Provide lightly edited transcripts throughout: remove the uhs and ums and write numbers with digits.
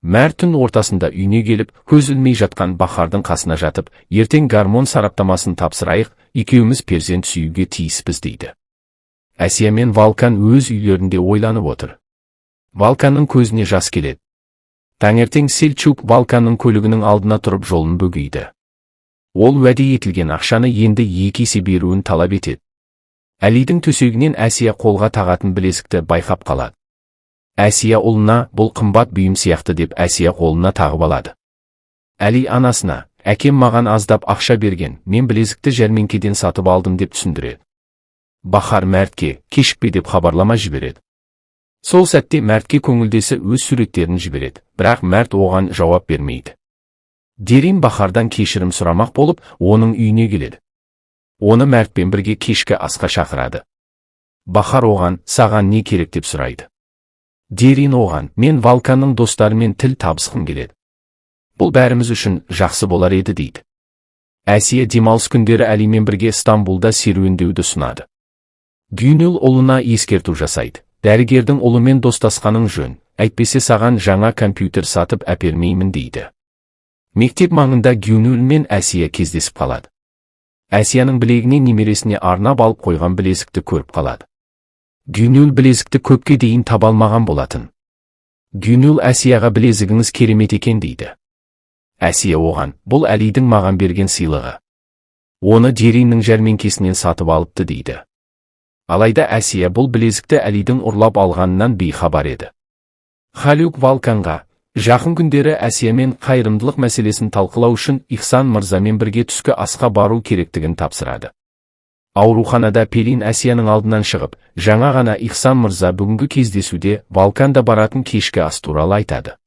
Мәрт түн ортасында үйіне келіп, көз ілмей жатқан Бахардың қасына жатып, ертең гормон сараптамасын тапсырайық, екеуміз перзент сүюге тиіспіз дейді. Әсия мен Валкан өз үйлерінде ойланып отыр. Валканның көзіне жас келеді. Таңертең Селчук Валканның көлігінің алдына тұрып жолын бөгейді. Ол уәде етілген ақшаны енді 2 есе беруін талап етеді. Әлидің төсегінен Әсия қолға тағатын білезікті байқап қалады. Әсия ұлына бұл қымбат бұйым сияқты деп Әсия қолына тағып алады. Әли анасына, әкем маған аздап ақша берген, мен білезікті жәрмеңкеден сатып алдым деп түсіндіреді. Бахар Мәртке, кешікпе деп хабарлама жібереді. Сол сәтте Мәртке көңілдесі өз суреттерін жібереді, бірақ Мәрт оған жауап бермейді. Дерин Бахардан кешірім сұрамақ болып, оның үйіне келеді. Оны Мәртпен бірге кешкі асқа шақырады. Бахар оған, саған не керек деп сұрайды. Дерин оған, мен Валканның достарымен тіл табысқым келеді. Бұл бәріміз үшін жақсы болар еді дейді. Әсия демалыс күндері Әлимен бірге Стамбулда серуендеуді ұсынады. Гюнел ұлына ескерту жасайды. Дәрігердің ұлымен достасқаның жөн, әйтпесе саған жаңа компьютер сатып әпермеймін дейді. Мектеп маңында Гюнел мен Әсия кездесіп қалады. Әсияның білегіне немересіне арнап алып қойған білезікті көріп қалады. Гюнел білезікті көпке дейін таба алмаған болатын. Гюнел Әсияға білезігіңіз керемет екен дейді. Әсия оған, бұл Әлидің маған берген сыйлығы. Оны Дериннің жәрмеңкесінен сатып алыпты дейді. Алайда Әсия бұл білезікті Әлидің ұрлап алғанынан бейхабар еді. Халюк Валканға, жақын күндері Әсиямен қайырымдылық мәселесін талқылау үшін Ихсан мырзамен бірге түскі асқа бару керектігін тапсырады. Ауруханада Пелин Әсияның алдынан шығып, жаңа ғана Ихсан мырза бүгінгі кездесуде Валканда баратын кешкі ас туралы айтады.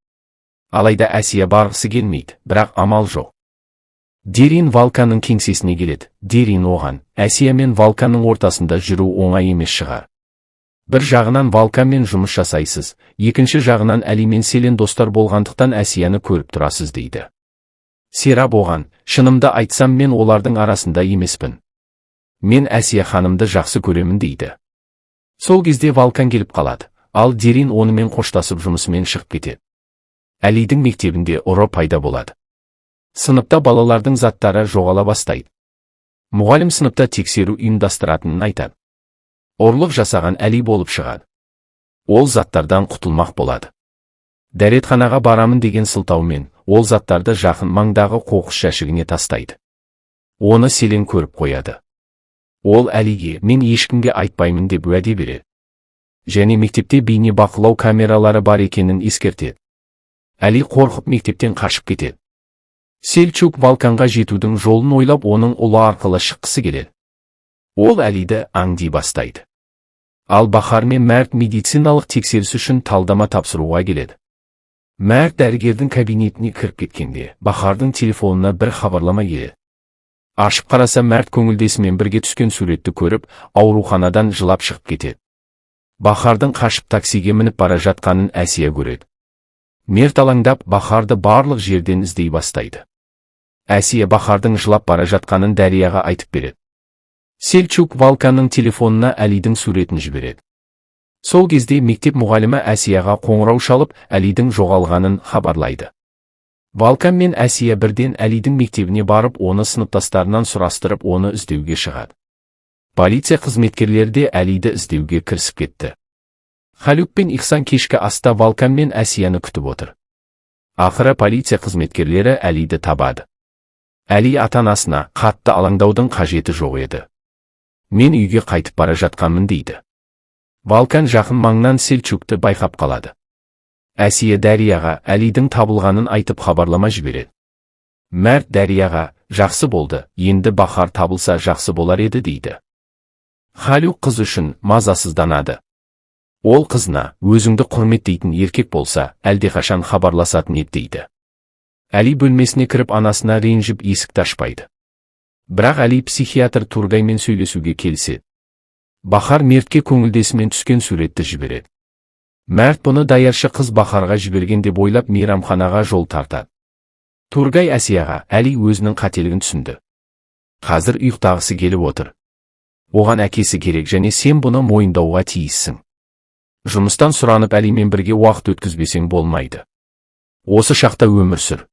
Алайда Әсия барғысы келмейді, бірақ амал жоқ. Дерин Валканның кеңсесіне келеді. Дерин оған, Әсия мен Валканның ортасында жүру оңай емес шығар. Бір жағынан Валканмен жұмыс жасайсыз, екінші жағынан Әли мен Селен достар болғандықтан Әсияны көріп тұрасыз дейді. Серап оған, шынымды айтсам мен олардың арасында емеспін. Мен Әсия ханымды жақсы көремін дейді. Сол кезде Валкан келіп қалады, ал Дерин онымен қоштасып жұмысымен шығып кетеді. Әлидің мектебінде ұры пайда болады. Сыныпта балалардың заттары жоғала бастайды. Мұғалім сыныпта тексеру ұйымдастыратынын айтады. Ұрлық жасаған Әли болып шығады. Ол заттардан құтылмақ болады. Дәретханаға барамын деген сылтаумен, ол заттарды жақын маңдағы қоқыс жәшігіне тастайды. Оны Селен көріп қояды. Ол Әлиге, мен ешкімге айтпаймын деп уәде береді. Және мектепте бейне бақылау камералары бар екенін ескертеді. Әли қорқып мектептен қашып кетеді. Селчук Валканға жетудің жолын ойлап оның ұлы арқылы шыққысы келеді. Ол Әлиді аңди бастайды. Ал Бахар мен Мәрт медициналық тексеріс үшін талдама тапсыруға келеді. Мәрт дәрігердің кабинетіне кіріп кеткенде, Бахардың телефонына бір хабарлама келеді. Ашып қараса Мәрт көңілдесімен бірге түскен суретті көріп, ауруханадан жылап шығып кетеді. Бахардың қашып таксиге мініп бара жатқанын Әсия көреді. Мәрт алаңдап Бахарды барлық жерден іздей бастайды. Әсия Бахардың жылап бара жатқанын Дәрияға айтып береді. Селчук Валканның телефонына Әлидің суретін жібереді. Сол кезде мектеп мұғалімі Әсияға қоңырау шалып, Әлидің жоғалғанын хабарлайды. Валкан мен Әсия бірден Әлидің мектебіне барып, оны сыныптастарынан сұрастырып, оны іздеуге шығады. Полиция қызметкерлері де Әлиді іздеуге кірісіп кетті. Халюк пен Ихсан кешкі аста Валкан мен Әсияны күтіп отыр. Ақыры полиция қызметкерлері Әлиді табады. Әли ата-анасына, қатты алаңдаудың қажеті жоқ еді. Мен үйге қайтып бара жатқанмын дейді. Валкан жақын маңнан Селчукты байқап қалады. Әсия Дәрияға Әлидің табылғанын айтып хабарлама жібереді. Мәрт Дәрияға, жақсы болды, енді Бахар табылса жақсы болар еді дейді. Халюк қыз үшін мазасызданады. Ол қызына, өзіңді құрметтейтін еркек болса, әлдеқашан хабарласатын еді дейді. Әли бөлмесіне кіріп анасына ренжіп есікті ашпайды. Бірақ Әли психиатр Тургаймен сөйлесуге келіседі. Бахар Мертке көңілдесімен түскен суретті жібереді. Мәрт бұны даяршы қыз Бахарға жіберген деп ойлап мейрамханаға жол тартады. Тургай Әсияға, Әли өзінің қателігін түсінді. Қазір ұйықтағысы келіп отыр. Оған әкесі керек және сен бұны мойындауға тиіссің. Жұмыстан сұранып Әлимен бірге уақыт өткізбесең болмайды. Осы шақта өмір сүр.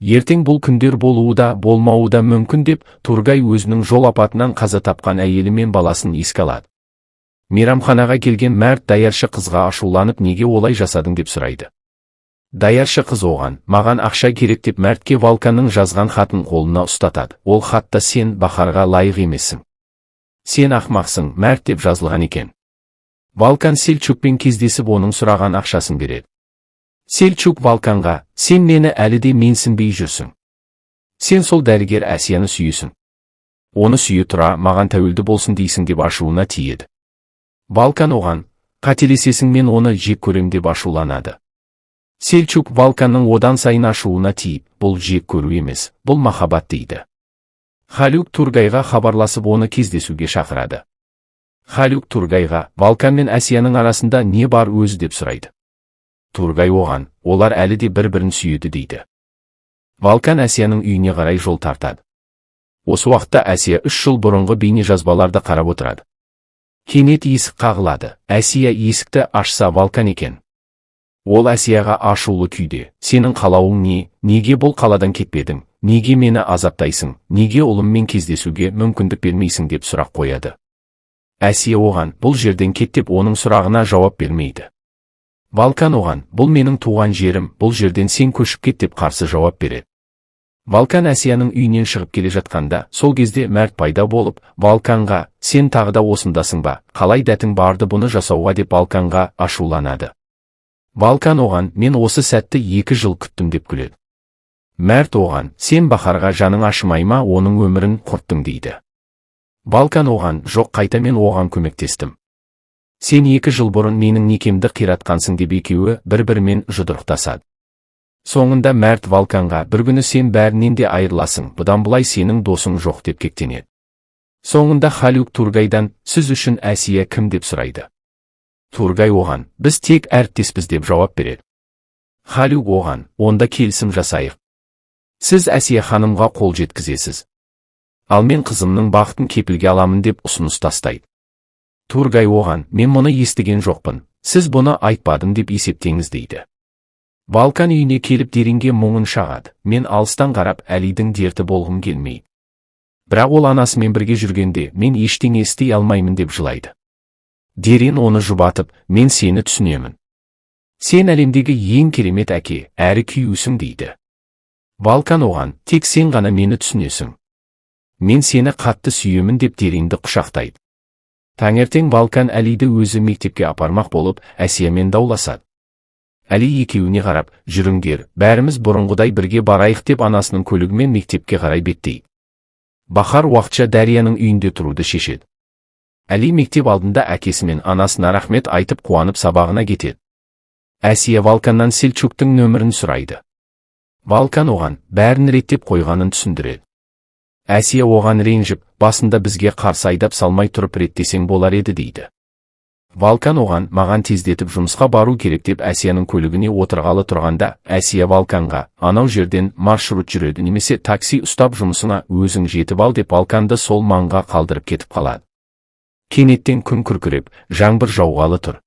Ертең бұл күндер болуы да болмауы да мүмкін деп Тургай өзінің жол апатынан қаза тапқан әйелі мен баласын еске алады. Мейрамханаға келген мәрт даяршы қызға ашуланып неге олай жасадың деп сұрайды. Даяршы қыз оған, маған ақша керек деп мәртке Валканның жазған хатын қолына ұстатады. Ол хатта сен Бахарға лайық емессің. Сен ақмақсың, мәрт деп жазылған екен. Валкан Селчукпен кездесіп оның сұраған ақшасын береді. Селчук Валканға, сен мені әлі де менсінбей жүрсің. Сен сол дәрігер Әсияны сүйесің. Оны сүйе тұра, маған тәуелді болсын дейсің деп ашуына тиеді. Валкан оған, қателесесің, мен оны жек көрем деп ашуланады. Селчук Валканның одан сайын ашуына тиіп, бұл жек көру емес, бұл махаббат дейді. Халюк Тургайға хабарласып оны кездесуге шақырады. Халюк Тургайға, Валкан мен Әсияның арасында не бар өзі деп сұрайды. Тургай оған, олар әлі де бір-бірін сүйеді дейді. Валкан Әсияның үйіне қарай жол тартады. Осы уақытта Әсия 3 жыл бұрынғы бейнежазбаларды қарап отырады. Кенет есік қағылады. Әсия есікті ашса Валкан екен. Ол Әсияға ашулы күйде, сенің қалауың не, неге бұл қаладан кетпедің, неге мені азаптайсың, неге ұлыммен кездесуге мүмкіндік бермейсің деп сұрақ қояды. Әсия оған, бұл жерден кет деп оның сұрағына жауап бермейді. Валкан оған, бұл менің туған жерім, бұл жерден сен көшіп кет деп қарсы жауап береді. Валкан Әсияның үйінен шығып келе жатқанда, сол кезде мәрт пайда болып, Валканға, сен тағы да осындасың ба, қалай дәтің барды бұны жасауға деп Валканға ашуланады. Валкан оған, мен осы сәтті 2 жыл күттім деп күледі. Мәрт оған, сен Бахарға жаның ашымай ма, оның өмірін құрттың дейді. Валкан оған, жоқ, қайта мен оған көмектестім. Сен 2 жыл бұрын менің некемді қиратқансың деп екеуі бір-бірімен жұдырықтасады. Соңында мәрт Валканға, бір күні сен бәрінен де айырыласың, бұдан бұлай сенің досың жоқ деп кектенеді. Соңында Халюк Тургайдан, сіз үшін Әсия кім деп сұрайды. Тургай оған, біз тек әріптеспіз деп жауап береді. Халюк оған, онда келісім жасайық. Сіз Әсия ханымға қол жеткізесіз. Ал мен қызымның бақытын кепілге аламын деп ұсыныс тастайды. Тургай оған, мен мұны естіген жоқпын, сіз бұны айтпадым деп есептеңіз дейді. Валкан үйіне келіп Деринге мұңын шағады. Мен алыстан қарап Әлидің дерті болғым келмейді. Бірақ ол анасымен бірге жүргенде мен ештеңе істей алмаймын деп жылайды. Дерин оны жұбатып, мен сені түсінемін. Сен әлемдегі ең керемет әке, әрі күйеусің дейді. Валкан оған, тек сен ғана мені түсінесің. Мен сені қатты сүйемін деп Деринді құшақтайды. Таңертең Валкан Әлиді өзі мектепке апармақ болып, Әсиямен дауласады. Әли екеуіне қарап, жүріңдер, бәріміз бұрынғыдай бірге барайық деп анасының көлігімен мектепке қарай беттейді. Бахар уақытша Дарияның үйінде тұруды шешеді. Әли мектеп алдында әкесі мен анасына рахмет айтып қуанып сабағына кетеді. Әсия Валканнан Селчуктың нөмірін сұрайды. Валкан оған, бәрін реттеп қойғанын түсіндіреді. Әсия оған ренжіп, басында бізге қарсы айдап салмай тұрып реттесең болар еді дейді. Валкан оған, маған тездетіп жұмысқа бару керек деп Әсияның көлігіне отырғалы тұрғанда, Әсия Валканға, анау жерден маршрут жүреді немесе такси ұстап жұмысына өзің жетіп ал деп Валканды сол маңға қалдырып кетіп қалады. Кенеттен күн күркіреп, жаңбыр жауғалы тұр.